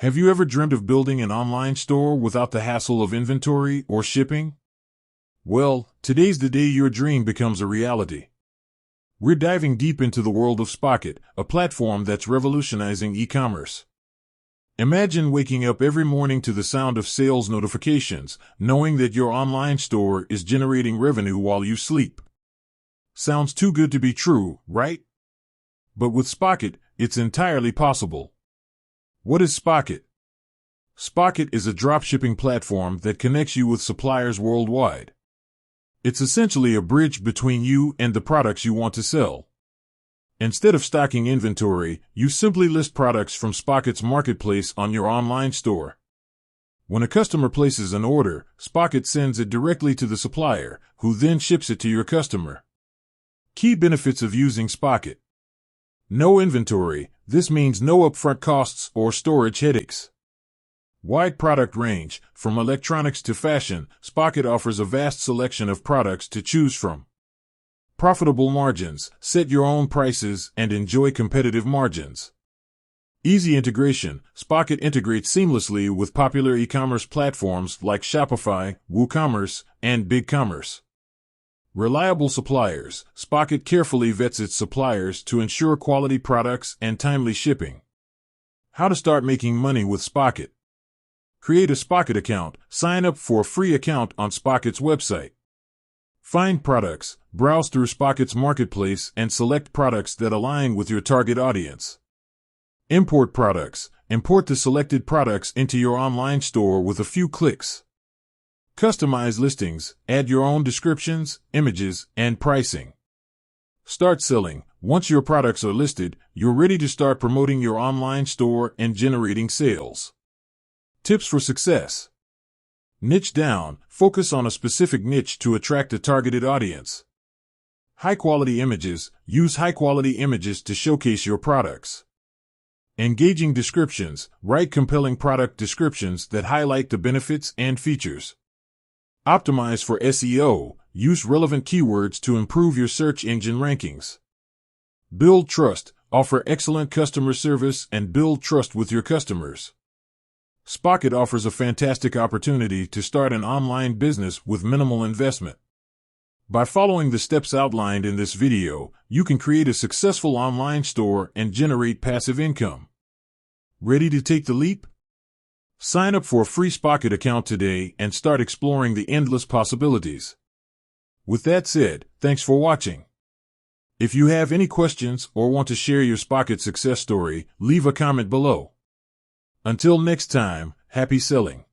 Have you ever dreamt of building an online store without the hassle of inventory or shipping? Well, today's the day your dream becomes a reality. We're diving deep into the world of Spocket, a platform that's revolutionizing e-commerce. Imagine waking up every morning to the sound of sales notifications, knowing that your online store is generating revenue while you sleep. Sounds too good to be true, right? But with Spocket, it's entirely possible. What is Spocket? Spocket is a dropshipping platform that connects you with suppliers worldwide. It's essentially a bridge between you and the products you want to sell. Instead of stocking inventory, you simply list products from Spocket's marketplace on your online store. When a customer places an order, Spocket sends it directly to the supplier, who then ships it to your customer. Key benefits of using Spocket. No inventory. This means no upfront costs or storage headaches. Wide product range. From electronics to fashion, Spocket offers a vast selection of products to choose from. Profitable margins. Set your own prices and enjoy competitive margins. Easy integration. Spocket integrates seamlessly with popular e-commerce platforms like Shopify, WooCommerce, and BigCommerce. Reliable suppliers. Spocket carefully vets its suppliers to ensure quality products and timely shipping. How to start making money with Spocket. Create a Spocket account. Sign up for a free account on Spocket's website. Find products. Browse through Spocket's marketplace and select products that align with your target audience. Import products. Import the selected products into your online store with a few clicks. Customize listings. Add your own descriptions, images, and pricing. Start selling. Once your products are listed, you're ready to start promoting your online store and generating sales. Tips for success. Niche down. Focus on a specific niche to attract a targeted audience. High-quality images. Use high-quality images to showcase your products. Engaging descriptions. Write compelling product descriptions that highlight the benefits and features. Optimize for SEO. Use relevant keywords to improve your search engine rankings. Build trust. Offer excellent customer service and build trust with your customers. Spocket offers a fantastic opportunity to start an online business with minimal investment. By following the steps outlined in this video, you can create a successful online store and generate passive income. Ready to take the leap? Sign up for a free Spocket account today and start exploring the endless possibilities. With that said, thanks for watching. If you have any questions or want to share your Spocket success story, leave a comment below. Until next time, happy selling.